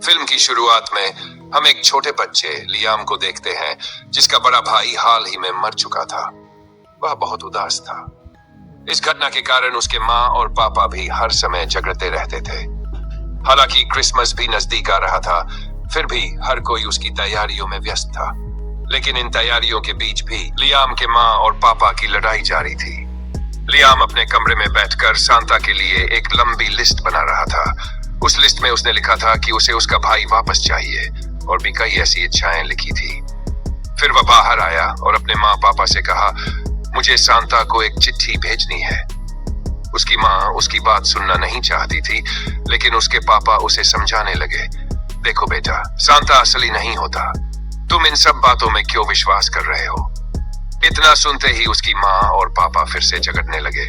Film की शुरुआत में हम एक छोटे बच्चे लियाम को देखते हैं जिसका बड़ा भाई हाल ही में मर चुका था। वह बहुत उदास था। इस घटना के कारण उसके माँ और पापा भी हर समय झगड़ते रहते थे। हालांकि क्रिसमस भी नजदीक आ रहा था, फिर भी हर कोई उसकी तैयारियों में व्यस्त था। लेकिन इन तैयारियों के बीच भी लियाम के माँ और पापा की लड़ाई जारी थी। लियाम अपने कमरे में बैठकर सांता के लिए एक लंबी लिस्ट बना रहा था। उस लिस्ट में उसने लिखा था कि उसे उसका भाई वापस चाहिए और भी कई ऐसी इच्छाएं लिखी थी। फिर वह बाहर आया और अपने माँ पापा से कहा, मुझे सांता को एक चिट्ठी भेजनी है। उसकी माँ उसकी बात सुनना नहीं चाहती थी, लेकिन उसके पापा उसे समझाने लगे, देखो बेटा, सांता असली नहीं होता। तुम इन सब बातों में क्यों विश्वास कर रहे हो? इतना सुनते ही उसकी माँ और पापा फिर से झगड़ने लगे।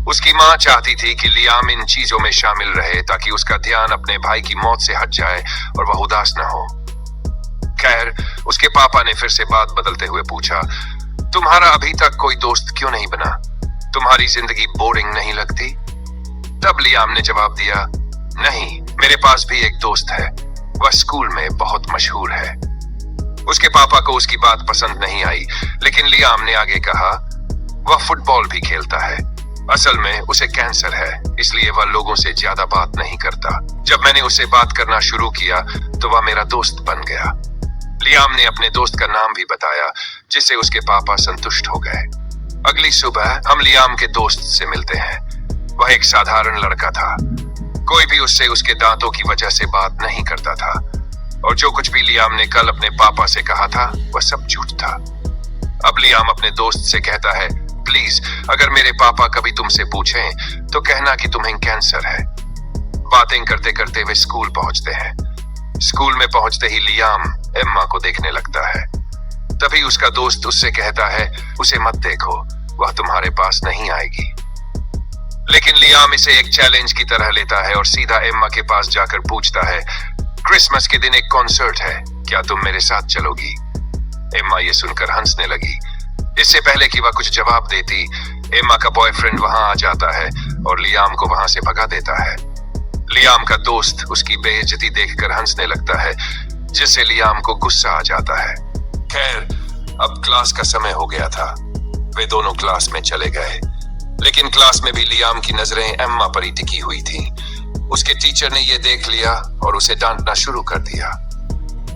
उसकी माँ चाहती थी कि लियाम इन चीजों में शामिल रहे ताकि उसका ध्यान अपने भाई की मौत से हट जाए और वह उदास न हो। खैर, उसके पापा ने फिर से बात बदलते हुए पूछा, तुम्हारा अभी तक कोई दोस्त क्यों नहीं बना? तुम्हारी जिंदगी बोरिंग नहीं लगती? तब लियाम ने जवाब दिया, नहीं, मेरे पास भी एक दोस्त है। वह स्कूल में बहुत मशहूर है। उसके पापा को उसकी बात पसंद नहीं आई, लेकिन लियाम ने आगे कहा, वह फुटबॉल भी खेलता है। असल में उसे कैंसर है, इसलिए वह लोगों से ज्यादा बात नहीं करता। जब मैंने उससे बात करना शुरू किया तो वह मेरा दोस्त बन गया। लियाम ने अपने दोस्त का नाम भी बताया, जिससे उसके पापा संतुष्ट हो गए। अगली सुबह हम लियाम के दोस्त से मिलते हैं। वह एक साधारण लड़का था। कोई भी उससे उसके दांतों की वजह से बात नहीं करता था, और जो कुछ भी लियाम ने कल अपने पापा से कहा था वह सब झूठ था। अब लियाम अपने दोस्त से कहता है, प्लीज, अगर मेरे पापा कभी तुमसे पूछें तो कहना कि तुम्हें कैंसर है। बातें करते करते वे स्कूल पहुंचते हैं। स्कूल में पहुंचते ही लियाम एम्मा को देखने लगता है। तभी उसका दोस्त उससे कहता है, उसे मत देखो, वह तुम्हारे पास नहीं आएगी। लेकिन लियाम इसे एक चैलेंज की तरह लेता है और सीधा एम्मा के पास जाकर पूछता है, क्रिसमस के दिन एक कॉन्सर्ट है, क्या तुम मेरे साथ चलोगी? एम्मा ये सुनकर हंसने लगी। इससे पहले कि वह कुछ जवाब देती, एम्मा का बॉयफ्रेंड वहां आ जाता है और लियाम को वहां से भगा देता है। लियाम का दोस्त उसकी बेइज्जती देखकर हंसने लगता है, जिससे लियाम को गुस्सा आ जाता है। खैर, अब क्लास का समय हो गया था। वे दोनों क्लास में चले गए, लेकिन क्लास में भी लियाम की नजरें एम्मा पर ही टिकी हुई थी। उसके टीचर ने यह देख लिया और उसे डांटना शुरू कर दिया।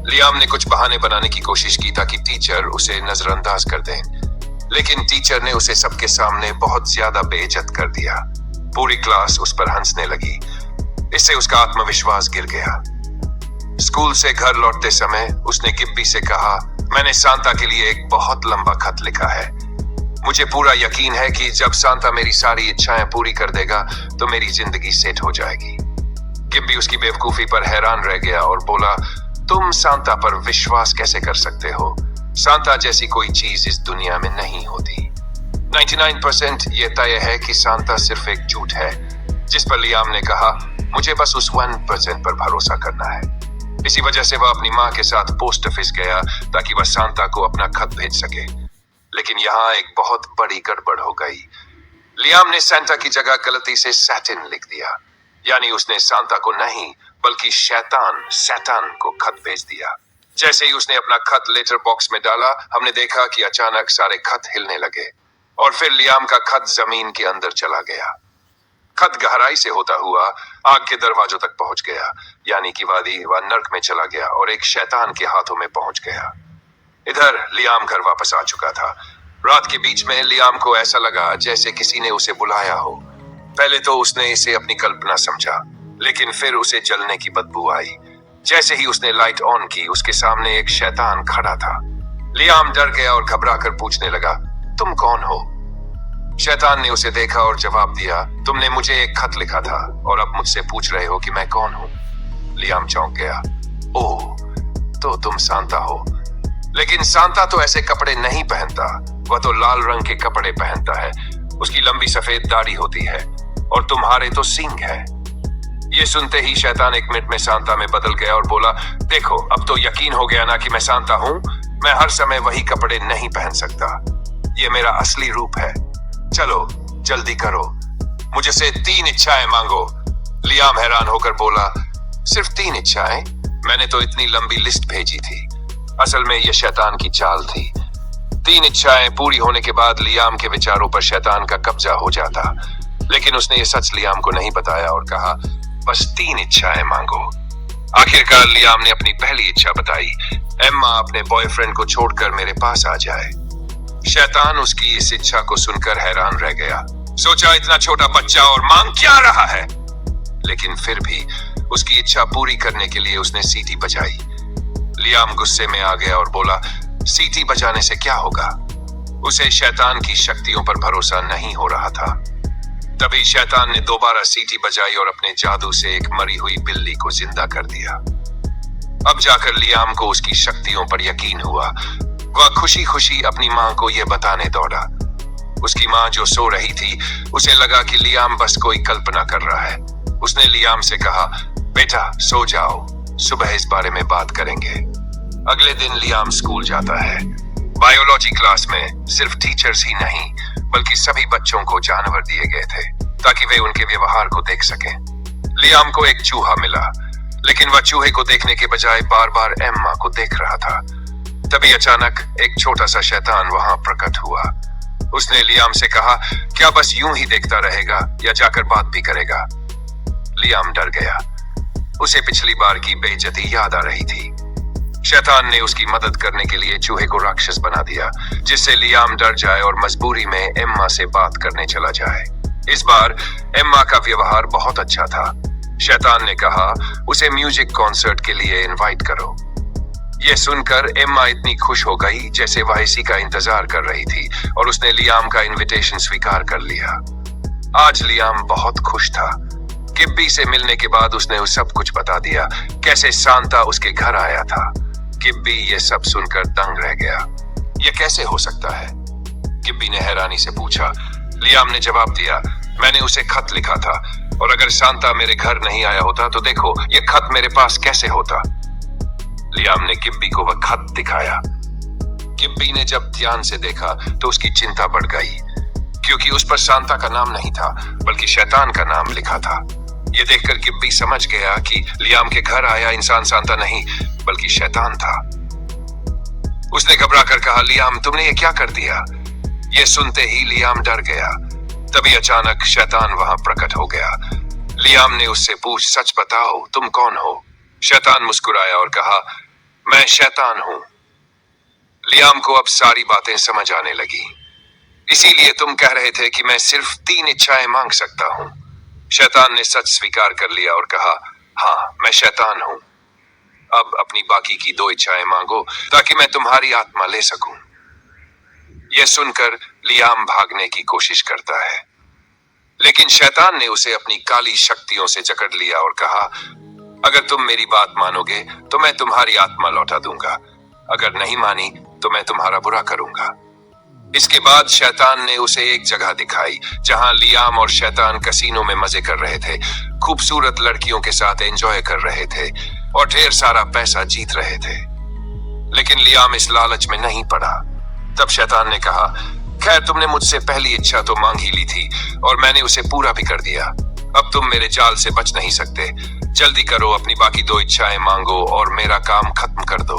लियाम ने कुछ बहाने बनाने की कोशिश की ताकि टीचर उसे नजरअंदाज कर दें, लेकिन टीचर ने उसे सबके सामने बहुत ज्यादा बेइज्जत कर दिया। पूरी क्लास उस पर हंसने लगी। इससे उसका आत्मविश्वास गिर गया। स्कूल से घर लौटते समय उसने गिब्बी से कहा, मैंने सांता के लिए एक बहुत लंबा खत लिखा है। मुझे पूरा यकीन है कि जब सांता मेरी सारी इच्छाएं पूरी कर देगा तो मेरी जिंदगी सेट हो जाएगी। गिब्बी उसकी बेवकूफी पर हैरान रह गया और बोला, तुम सांता पर विश्वास कैसे कर सकते हो? सांता जैसी कोई चीज इस दुनिया में नहीं होती। 99% ये तय है कि सांता सिर्फ एक झूठ है। जिस पर लियाम ने कहा, मुझे बस उस 1% पर भरोसा करना है। इसी वजह से वह अपनी माँ के साथ पोस्ट ऑफिस गया ताकि वह सांता को अपना खत भेज सके। लेकिन यहाँ एक बहुत बड़ी गड़बड़ हो गई। लियाम ने सांता की जगह गलती से सैटिन लिख दिया, यानी उसने सांता को नहीं बल्कि सैतान को खत भेज दिया। जैसे ही उसने अपना खत लेटर बॉक्स में डाला, हमने देखा कि अचानक सारे खत हिलने लगे और फिर लियाम का खत जमीन के अंदर चला गया। खत गहराई से होता हुआ आग के दरवाजों तक पहुंच गया, यानी कि वादी व नर्क में चला गया और एक शैतान के हाथों में पहुंच गया। इधर लियाम घर वापस आ चुका था। रात के बीच में लियाम को ऐसा लगा जैसे किसी ने उसे बुलाया हो। पहले तो उसने इसे अपनी कल्पना समझा, लेकिन फिर उसे जलने की बदबू आई। जैसे ही उसने लाइट ऑन की, उसके सामने एक शैतान खड़ा था। लियाम डर गया और घबराकर पूछने लगा, तुम कौन हो? शैतान ने उसे देखा और जवाब दिया, तुमने मुझे एक खत लिखा था और अब मुझसे पूछ रहे हो कि मैं कौन हूँ। लियाम चौंक गया। ओह, तो तुम सांता हो। लेकिन सांता तो ऐसे कपड़े नहीं पहनता। वह तो लाल रंग के कपड़े पहनता है। उसकी लंबी सफेद दाढ़ी होती है और तुम्हारे तो सींग है। ये सुनते ही शैतान एक मिनट में सांता में बदल गया और बोला, देखो, अब तो यकीन हो गया ना कि मैं सांता हूँ। मैं हर समय वही कपड़े नहीं पहन सकता। ये मेरा असली रूप है। चलो जल्दी करो, मुझसे 3 इच्छाएं मांगो। लियाम हैरान होकर बोला, सिर्फ 3 इच्छाएं? मैंने तो इतनी लंबी लिस्ट भेजी थी। असल में यह शैतान की चाल थी। 3 इच्छाएं पूरी होने के बाद लियाम के विचारों पर शैतान का कब्जा हो जाता, लेकिन उसने ये सच लियाम को नहीं बताया और कहा, बस 3 इच्छाएं मांगो। आखिरकार लियाम ने अपनी पहली इच्छा बताई, एम्मा अपने बॉयफ्रेंड को छोड़कर मेरे पास आ जाए। शैतान उसकी इस इच्छा को सुनकर हैरान रह गया। सोचा, इतना छोटा बच्चा और मांग क्या रहा है? लेकिन फिर भी उसकी इच्छा पूरी करने के लिए उसने सीटी बजाई। लियाम गुस्से में आ गया और बोला, सीटी बजाने से क्या होगा? उसे शैतान की शक्तियों पर भरोसा नहीं हो रहा था। तभी शैतान ने दोबारा सीटी बजाई और अपने जादू से एक मरी हुई बिल्ली को जिंदा कर दिया। अब जाकर लियाम को उसकी शक्तियों पर यकीन हुआ। वह खुशी खुशी अपनी मां को यह बताने दौड़ा। उसकी मां जो सो रही थी, उसे लगा कि लियाम बस कोई कल्पना कर रहा है। उसने लियाम से कहा, बेटा सो जाओ, सुबह इस बारे में बात करेंगे। अगले दिन लियाम स्कूल जाता है। बायोलॉजी क्लास में सिर्फ टीचर्स ही नहीं, बल्कि सभी बच्चों को जानवर दिए गए थे ताकि वे उनके व्यवहार को देख सकें। लियाम को एक चूहा मिला, लेकिन वह चूहे को देखने के बजाय बार बार एम्मा को देख रहा था। तभी अचानक एक छोटा सा शैतान वहां प्रकट हुआ। उसने लियाम से कहा, क्या बस यूं ही देखता रहेगा या जाकर बात भी करेगा? लियाम डर गया। उसे पिछली बार की बेइज्जती याद आ रही थी। शैतान ने उसकी मदद करने के लिए चूहे को राक्षस बना दिया, जिससे लियाम डर जाए और मजबूरी में एम्मा से बात करने चला जाए। इस बार एम्मा का व्यवहार बहुत अच्छा था। शैतान ने कहा, उसे म्यूजिक कॉन्सर्ट के लिए इनवाइट करो। यह सुनकर एम्मा इतनी खुश हो गई जैसे वह इसी का इंतजार कर रही थी, और उसने लियाम का इनविटेशन स्वीकार कर लिया। आज लियाम बहुत खुश था। किब्बी से मिलने के बाद उसने उसे सब कुछ बता दिया, कैसे सांता उसके घर आया था। किब्बी ये सब सुनकर दंग रह गया। यह कैसे हो सकता है? किब्बी ने हैरानी से पूछा। लियाम ने जवाब दिया, मैंने उसे खत लिखा था, और अगर सांता मेरे घर नहीं आया होता तो देखो यह खत मेरे पास कैसे होता। लियाम ने किब्बी को वह खत दिखाया। किब्बी ने जब ध्यान से देखा तो उसकी चिंता बढ़ गई, क्योंकि उस पर सांता का नाम नहीं था, बल्कि शैतान का नाम लिखा था। यह देखकर किब्बी समझ गया कि लियाम के घर आया इंसान सांता नहीं, बल्कि शैतान था। उसने घबरा कर कहा, लियाम तुमने ये क्या कर दिया? यह सुनते ही लियाम डर गया। तभी अचानक शैतान वहां प्रकट हो गया। लियाम ने उससे पूछ, सच बताओ तुम कौन हो? शैतान मुस्कुराया और कहा, मैं शैतान हूं। लियाम को अब सारी बातें समझ आने लगी। इसीलिए तुम कह रहे थे कि मैं सिर्फ 3 इच्छाएं मांग सकता हूं। शैतान ने सच स्वीकार कर लिया और कहा, हाँ मैं शैतान हूं। अब अपनी बाकी की 2 इच्छाएं मांगो ताकि मैं तुम्हारी आत्मा ले सकूं। यह सुनकर लियाम भागने की कोशिश करता है, लेकिन शैतान ने उसे अपनी काली शक्तियों से जकड़ लिया और कहा, अगर तुम मेरी बात मानोगे तो मैं तुम्हारी आत्मा लौटा दूंगा, अगर नहीं मानी तो मैं तुम्हारा बुरा करूंगा। इसके बाद शैतान ने उसे एक जगह दिखाई जहां लियाम और शैतान कसीनो में मजे कर रहे थे, खूबसूरत लड़कियों के साथ एंजॉय कर रहे थे और ढेर सारा पैसा जीत रहे थे। लेकिन लियाम इस लालच में नहीं पड़ा। तब शैतान ने कहा, खैर तुमने मुझसे पहली इच्छा तो मांग ही ली थी और मैंने उसे पूरा भी कर दिया। अब तुम मेरे जाल से बच नहीं सकते। जल्दी करो, अपनी बाकी 2 इच्छाएं मांगो और मेरा काम खत्म कर दो।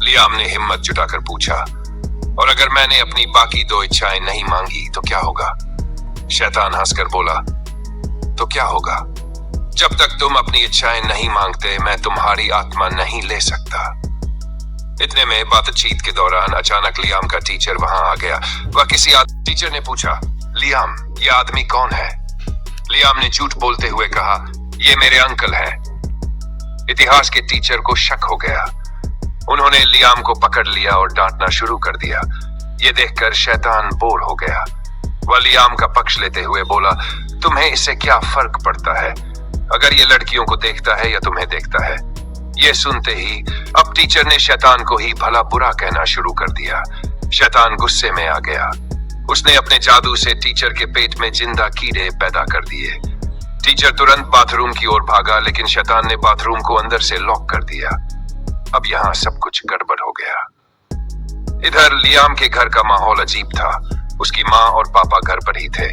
लियाम ने हिम्मत जुटाकर पूछा, और अगर मैंने अपनी बाकी 2 इच्छाएं नहीं मांगी तो क्या होगा? शैतान हंसकर बोला, तो क्या होगा? जब तक तुम अपनी इच्छाएं नहीं मांगते मैं तुम्हारी आत्मा नहीं ले सकता। इतने में बातचीत के दौरान अचानक लियाम का टीचर वहां आ गया। वह टीचर ने पूछा, लियाम ये आदमी कौन है? लियाम ने झूठ बोलते हुए कहा, ये मेरे अंकल हैं। इतिहास के टीचर को शक हो गया। उन्होंने लियाम को पकड़ लिया और डांटना शुरू कर दिया। ये देखकर शैतान बोर हो गया। वह लियाम का पक्ष लेते हुए बोला, तुम्हें इससे क्या फर्क पड़ता है अगर ये लड़कियों को देखता है या तुम्हें देखता है? ये सुनते ही अब टीचर ने शैतान को ही भला बुरा कहना शुरू कर दिया। शैतान गुस्से में आ गया। उसने अपने जादू से टीचर के पेट में जिंदा कीड़े पैदा कर दिए। टीचर तुरंत बाथरूम की ओर भागा, लेकिन शैतान ने बाथरूम को अंदर से लॉक कर दिया। अब यहाँ सब कुछ गड़बड़ हो गया। इधर लियाम के घर का माहौल अजीब था। उसकी माँ और पापा घर पर ही थे।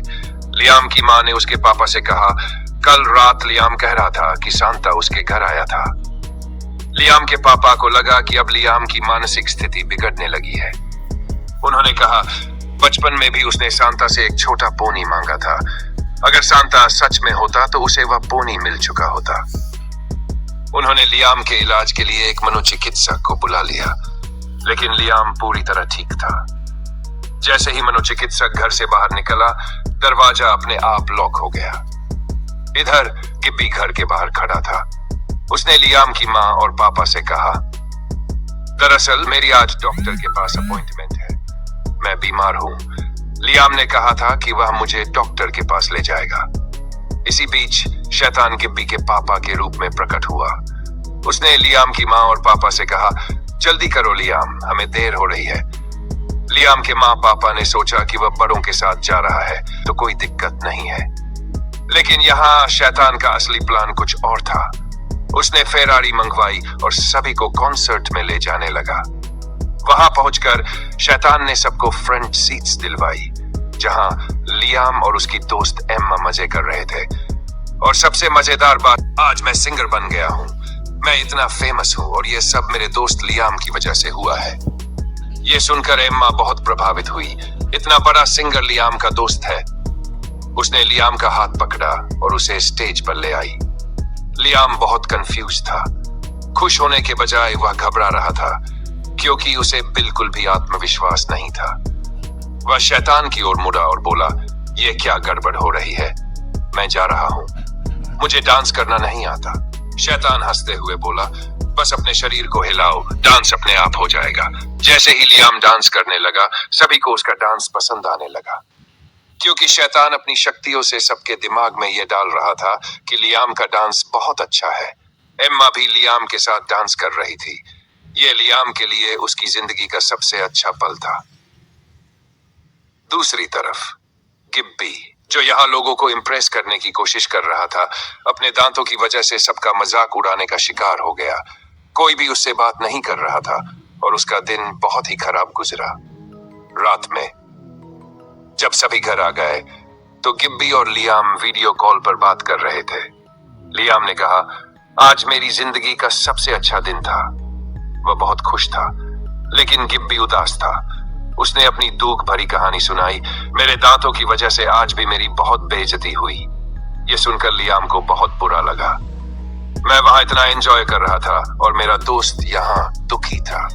लियाम की माँ ने उसके पापा से कहा, कल रात लियाम कह रहा था कि सांता उसके घर आया था। लियाम के पापा को लगा कि अब लियाम की मानसिक स्थिति बिगड़ने लगी है। उन्होंने कहा बचपन में भी उसने सांता से एक छोटा पोनी मांगा था। अगर सांता सच में होता तो उसे वह पोनी मिल चुका होता। उन्होंने लियाम के इलाज के लिए एक मनोचिकित्सक को बुला लिया, लेकिन लियाम पूरी तरह ठीक था। जैसे ही मनोचिकित्सक घर से बाहर निकला, दरवाजा अपने आप लॉक हो गया। इधर गिब्बी घर के बाहर खड़ा था। उसने लियाम की माँ और पापा से कहा, दरअसल मेरी आज डॉक्टर के पास अपॉइंटमेंट है, मैं बीमार हूँ। लियाम ने कहा था कि वह मुझे डॉक्टर के पास ले जाएगा। इसी बीच शैतान गिब्बी के पापा के रूप में प्रकट हुआ। उसने लियाम की माँ और पापा से कहा, जल्दी करो लियाम, हमें देर हो रही है। लियाम के माँ पापा ने सोचा कि वह बड़ों के साथ जा रहा है तो कोई दिक्कत नहीं है, लेकिन यहाँ शैतान का असली प्लान कुछ और था। उसने फेरारी मंगवाई और सभी को कॉन्सर्ट में ले जाने लगा। वहां पहुंचकर शैतान ने सबको फ्रंट सीट्स दिलवाई, जहां लियाम और उसकी दोस्त एम्मा मजे कर रहे थे। और सबसे मजेदार बात, आज मैं सिंगर बन गया हूं। मैं इतना फेमस हूं और ये सब मेरे दोस्त लियाम की वजह से हुआ है। ये सुनकर एम्मा बहुत प्रभावित हुई। इतना बड़ा सिंगर लियाम का दोस्त है। उसने लियाम का हाथ पकड़ा और उसे स्टेज पर ले आई। लियाम बहुत कंफ्यूज था। खुश होने के बजाय वह घबरा रहा था, क्योंकि उसे बिल्कुल भी आत्मविश्वास नहीं था। वह शैतान की ओर मुड़ा और बोला, ये क्या गड़बड़ हो रही है, मैं जा रहा हूं, मुझे डांस करना नहीं आता। शैतान हंसते हुए बोला, बस अपने शरीर को हिलाओ, डांस अपने आप हो जाएगा। जैसे ही लियाम डांस करने लगा, सभी को उसका डांस पसंद आने लगा, क्योंकि शैतान अपनी शक्तियों से सबके दिमाग में यह डाल रहा था कि लियाम का डांस बहुत अच्छा है। एम्मा भी लियाम के साथ डांस कर रही थी। ये लियाम के लिए उसकी जिंदगी का सबसे अच्छा पल था। दूसरी तरफ गिब्बी, जो यहाँ लोगों को इम्प्रेस करने की कोशिश कर रहा था, अपने दांतों की वजह से सबका मजाक उड़ाने का शिकार हो गया। कोई भी उससे बात नहीं कर रहा था और उसका दिन बहुत ही खराब गुजरा। रात में जब सभी घर आ गए तो गिब्बी और लियाम वीडियो कॉल पर बात कर रहे थे। लियाम ने कहा, आज मेरी जिंदगी का सबसे अच्छा दिन था। वह बहुत खुश था, लेकिन गिब्बी उदास था। उसने अपनी दुख भरी कहानी सुनाई, मेरे दांतों की वजह से आज भी मेरी बहुत बेइज्जती हुई। यह सुनकर लियाम को बहुत बुरा लगा। मैं वहां इतना एंजॉय कर रहा था और मेरा दोस्त यहाँ दुखी था।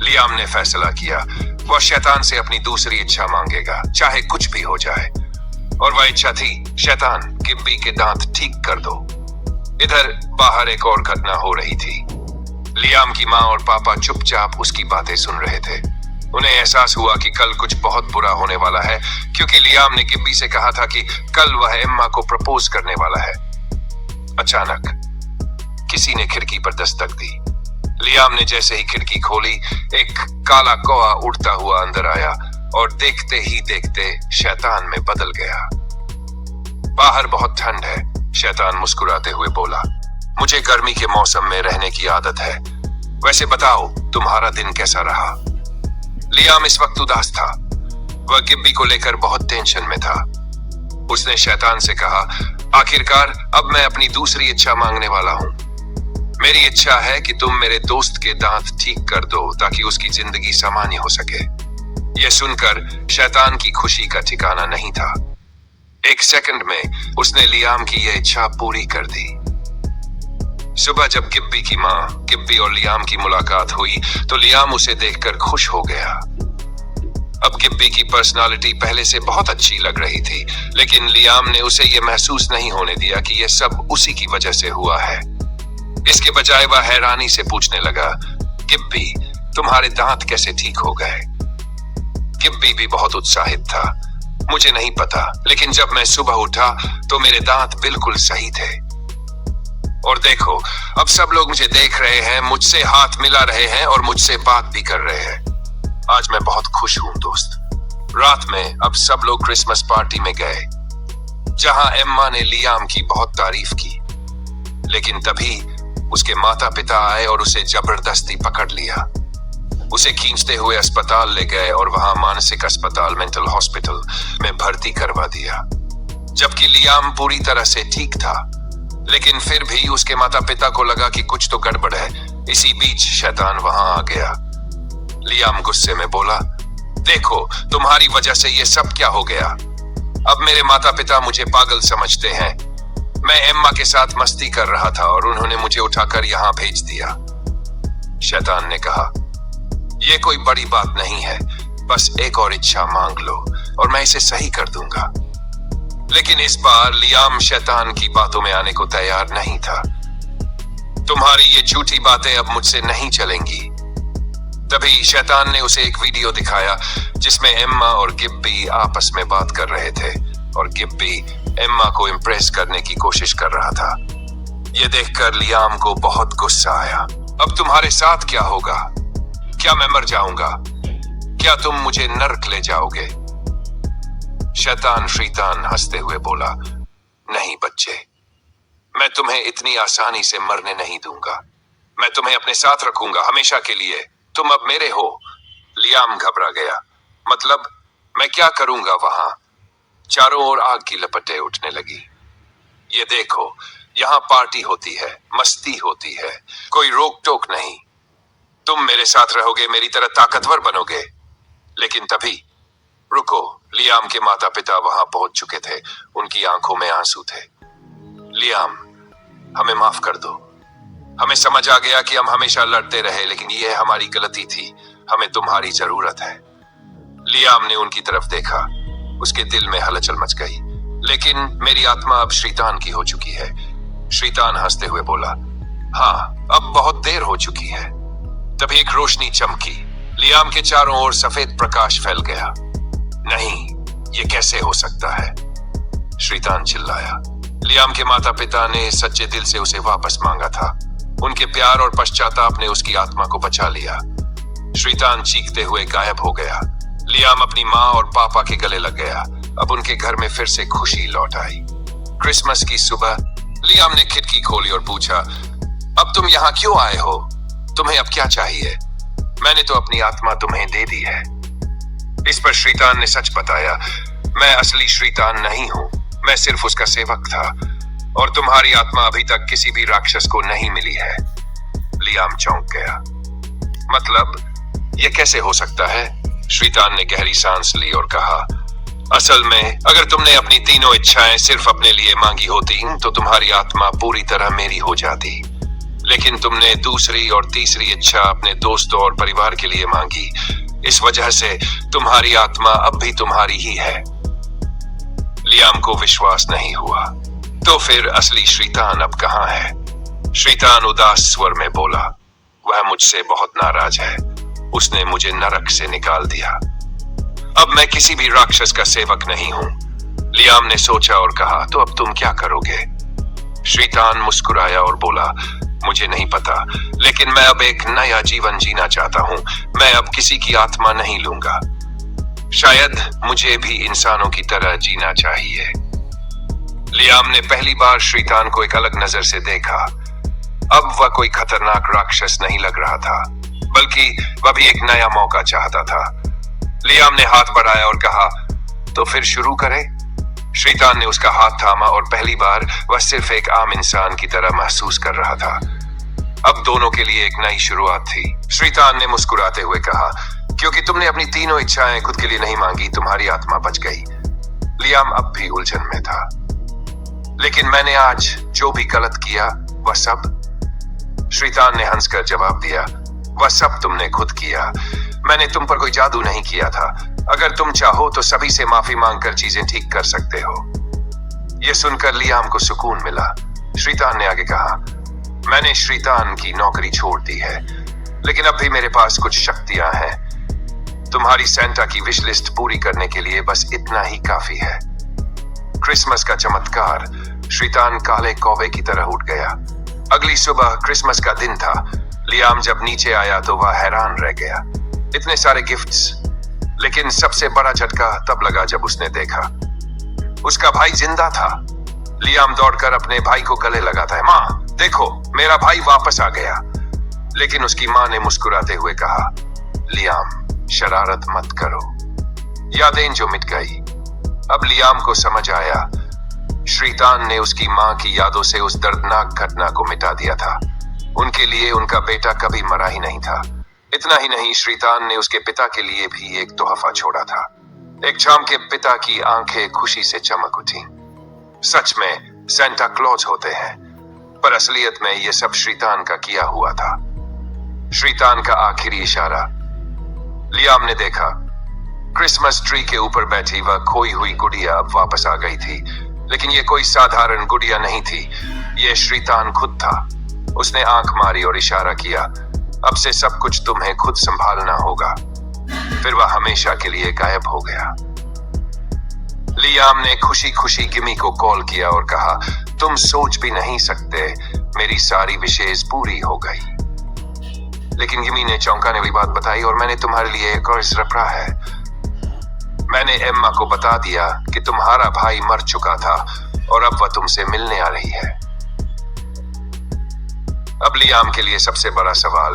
लियाम ने फैसला किया, वह शैतान से अपनी दूसरी इच्छा मांगेगा, चाहे कुछ भी हो जाए। और वह इच्छा थी, शैतान गिब्बी के दांत ठीक कर दो। इधर बाहर एक और घटना हो रही थी। लियाम की माँ और पापा चुपचाप उसकी बातें सुन रहे थे। उन्हें एहसास हुआ कि कल कुछ बहुत बुरा होने वाला है, क्योंकि लियाम ने गिब्बी से कहा था कि कल वह एम्मा को प्रपोज करने वाला है। अचानक किसी ने खिड़की पर दस्तक दी। लियाम ने जैसे ही खिड़की खोली, एक काला कौआ उड़ता हुआ अंदर आया और देखते ही देखते शैतान में बदल गया। बाहर बहुत ठंड है, शैतान मुस्कुराते हुए बोला, मुझे गर्मी के मौसम में रहने की आदत है। वैसे बताओ, तुम्हारा दिन कैसा रहा? लियाम इस वक्त उदास था। वह गिब्बी को लेकर बहुत टेंशन में था। उसने शैतान से कहा, आखिरकार अब मैं अपनी दूसरी इच्छा मांगने वाला हूँ। मेरी इच्छा है कि तुम मेरे दोस्त के दांत ठीक कर दो ताकि उसकी जिंदगी सामान्य हो सके। यह सुनकर शैतान की खुशी का ठिकाना नहीं था। एक सेकंड में उसने लियाम की यह इच्छा पूरी कर दी। सुबह जब गिब्बी की माँ गिब्बी और लियाम की मुलाकात हुई तो लियाम उसे देखकर खुश हो गया। अब गिब्बी की पर्सनालिटी पहले से बहुत अच्छी लग रही थी, लेकिन लियाम ने उसे यह महसूस नहीं होने दिया कि यह सब उसी की वजह से हुआ है। इसके बजाय वह हैरानी से पूछने लगा, गिब्बी, तुम्हारे दांत कैसे ठीक हो गए? गिब्बी भी बहुत उत्साहित था। मुझे नहीं पता, लेकिन जब मैं सुबह उठा तो मेरे दांत बिल्कुल सही थे। और देखो, अब सब लोग मुझे देख रहे हैं, मुझसे हाथ मिला रहे हैं और मुझसे बात भी कर रहे हैं। आज मैं बहुत खुश हूं दोस्त। रात में अब सब लोग क्रिसमस पार्टी में गए, जहां एम्मा ने लियाम की बहुत तारीफ की, लेकिन तभी उसके माता पिता आए और उसे जबरदस्ती पकड़ लिया। उसे खींचते हुए अस्पताल ले गए और वहां मानसिक अस्पताल, मेंटल हॉस्पिटल में भर्ती करवा दिया। जबकि लियाम पूरी तरह से ठीक था। लेकिन फिर भी उसके माता पिता को लगा कि कुछ तो गड़बड़ है। इसी बीच शैतान वहां आ गया। लियाम गुस्से में बोला, देखो तुम्हारी वजह से ये सब क्या हो गया। अब मेरे माता पिता मुझे पागल समझते हैं। मैं एम्मा के साथ मस्ती कर रहा था और उन्होंने मुझे उठाकर यहां भेज दिया। शैतान ने कहा, यह कोई बड़ी बात नहीं है, बस एक और इच्छा मांग लो और मैं इसे सही कर दूंगा। लेकिन इस बार लियाम शैतान की बातों में आने को तैयार नहीं था। तुम्हारी ये झूठी बातें अब मुझसे नहीं चलेंगी। तभी शैतान ने उसे एक वीडियो दिखाया जिसमें एम्मा और गिब्बी आपस में बात कर रहे थे और गिब्बी एम्मा को इम्प्रेस करने की कोशिश कर रहा था। यह देखकर लियाम को बहुत गुस्सा आया। अब तुम्हारे साथ क्या होगा? क्या मैं मर जाऊंगा? क्या तुम मुझे नर्क ले जाओगे? शैतान शैतान हंसते हुए बोला, नहीं बच्चे, मैं तुम्हें इतनी आसानी से मरने नहीं दूंगा। मैं तुम्हें अपने साथ रखूंगा हमेशा के लिए। तुम अब मेरे हो। लियाम घबरा गया। मतलब मैं क्या करूंगा वहां? चारों ओर आग की लपटें उठने लगी। ये देखो, यहाँ पार्टी होती है, मस्ती होती है, कोई रोक टोक नहीं। तुम मेरे साथ रहोगे, मेरी तरह ताकतवर बनोगे। लेकिन तभी रुको, लियाम के माता पिता वहां पहुंच चुके थे। उनकी आंखों में आंसू थे। लियाम, हमें माफ कर दो। हमें समझ आ गया कि हम हमेशा लड़ते रहे, लेकिन यह हमारी गलती थी। हमें तुम्हारी जरूरत है। लियाम ने उनकी तरफ देखा। उसके दिल में हलचल मच गई। लेकिन मेरी आत्मा अब शैतान की हो चुकी है। शैतान हंसते हुए बोला, हाँ, अब बहुत देर हो चुकी है। तभी एक रोशनी चमकी। लियाम के चारों ओर सफेद प्रकाश फैल गया। नहीं, ये कैसे हो सकता है? शैतान चिल्लाया। लियाम के माता पिता ने सच्चे दिल से उसे वापस मांगा था। उनके प्यार और पश्चाताप ने उसकी आत्मा को बचा लिया। शैतान चीखते हुए गायब हो गया। लियाम अपनी माँ और पापा के गले लग गया। अब उनके घर में फिर से खुशी लौट आई। क्रिसमस की सुबह लियाम ने खिड़की खोली और पूछा, अब तुम यहाँ क्यों आए हो? तुम्हें अब क्या चाहिए? मैंने तो अपनी आत्मा तुम्हें दे दी है। इस पर शैतान ने सच बताया, मैं असली शैतान नहीं हूं, मैं सिर्फ उसका सेवक था और तुम्हारी आत्मा अभी तक किसी भी राक्षस को नहीं मिली है। लियाम चौंक गया। मतलब ये कैसे हो सकता है? शैतान ने गहरी सांस ली और कहा, असल में अगर तुमने अपनी तीनों इच्छाएं सिर्फ अपने लिए मांगी होती तो तुम्हारी आत्मा पूरी तरह मेरी हो जाती। लेकिन तुमने दूसरी और तीसरी इच्छा अपने दोस्तों और परिवार के लिए मांगी। इस वजह से तुम्हारी आत्मा अब भी तुम्हारी ही है। लियाम को विश्वास नहीं हुआ। तो फिर असली शैतान अब कहाँ है? शैतान उदास स्वर में बोला, वह मुझसे बहुत नाराज है। उसने मुझे नरक से निकाल दिया। अब मैं किसी भी राक्षस का सेवक नहीं हूं। लियाम ने सोचा और कहा, तो अब तुम क्या करोगे? शैतान मुस्कुराया और बोला, मुझे नहीं पता, लेकिन मैं अब एक नया जीवन जीना चाहता हूं। मैं अब किसी की आत्मा नहीं लूंगा। शायद मुझे भी इंसानों की तरह जीना चाहिए। लियाम ने पहली बार शैतान को एक अलग नजर से देखा। अब वह कोई खतरनाक राक्षस नहीं लग रहा था, बल्कि वह भी एक नया मौका चाहता था। लियाम ने हाथ बढ़ाया और कहा, तो फिर शुरू करें? शैतान ने उसका हाथ थामा और पहली बार वह सिर्फ एक आम इंसान की तरह महसूस कर रहा था। अब दोनों के लिए एक नई शुरुआत थी। शैतान ने मुस्कुराते हुए कहा, क्योंकि तुमने अपनी तीनों इच्छाएं खुद के लिए नहीं मांगी, तुम्हारी आत्मा बच गई। लियाम अब भी उलझन में था। लेकिन मैंने आज जो भी गलत किया वह सब, शैतान ने हंसकर जवाब दिया, वह सब तुमने खुद किया। मैंने तुम पर कोई जादू नहीं किया था। अगर तुम चाहो तो सभी से माफी मांगकर चीजें ठीक कर सकते हो। यह सुनकर लियाम को सुकून मिला। शैतान ने आगे कहा, मैंने शैतान की नौकरी छोड़ दी है, लेकिन अब भी मेरे पास कुछ शक्तियां हैं। तुम्हारी सेंटा की विश लिस्ट पूरी करने के लिए बस इतना ही काफी है। क्रिसमस का चमत्कार। शैतान काले कौवे की तरह उठ गया। अगली सुबह क्रिसमस का दिन था। लियाम जब नीचे आया तो वह हैरान रह गया। इतने सारे गिफ्ट्स। लेकिन सबसे बड़ा झटका तब लगा जब उसने देखा उसका भाई जिंदा था। लियाम दौड़कर अपने भाई को गले लगाता है, माँ देखो, मेरा भाई वापस आ गया। लेकिन उसकी माँ ने मुस्कुराते हुए कहा, लियाम शरारत मत करो, यादें जो मिट गई। अब लियाम को समझ आया, श्रीतान ने उसकी मां की यादों से उस दर्दनाक घटना को मिटा दिया था। उनके लिए उनका बेटा कभी मरा ही नहीं था। इतना ही नहीं, श्रीतान ने उसके पिता के लिए भी एक तोहफा छोड़ा था। एक शाम के पिता की आंखें खुशी से चमक उठी। सच में सेंटा क्लॉज होते हैं, पर असलियत में यह सब श्रीतान का किया हुआ था। श्रीतान का आखिरी इशारा। लियाम ने देखा क्रिसमस ट्री के ऊपर बैठी वह खोई हुई गुड़िया अब वापस आ गई थी, लेकिन यह कोई साधारण गुड़िया नहीं थी। यह श्रीतान खुद था। उसने आंख मारी और इशारा किया, अब से सब कुछ तुम्हें खुद संभालना होगा। फिर वह हमेशा के लिए गायब हो गया। लियाम ने खुशी खुशी गिमी को कॉल किया और कहा, तुम सोच भी नहीं सकते, मेरी सारी विशेष पूरी हो गई। लेकिन गिमी ने चौंकाने वाली बात बताई, और मैंने तुम्हारे लिए एक और रखा है। मैंने एम्मा को बता दिया कि तुम्हारा भाई मर चुका था और अब वह तुमसे मिलने आ रही है। अब लियाम के लिए सबसे बड़ा सवाल,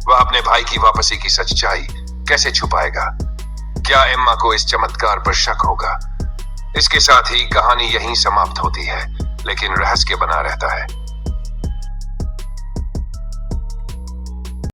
वह अपने भाई की वापसी की सच्चाई कैसे छुपाएगा? क्या एम्मा को इस चमत्कार पर शक होगा? इसके साथ ही कहानी यहीं समाप्त होती है, लेकिन रहस्य बना रहता है।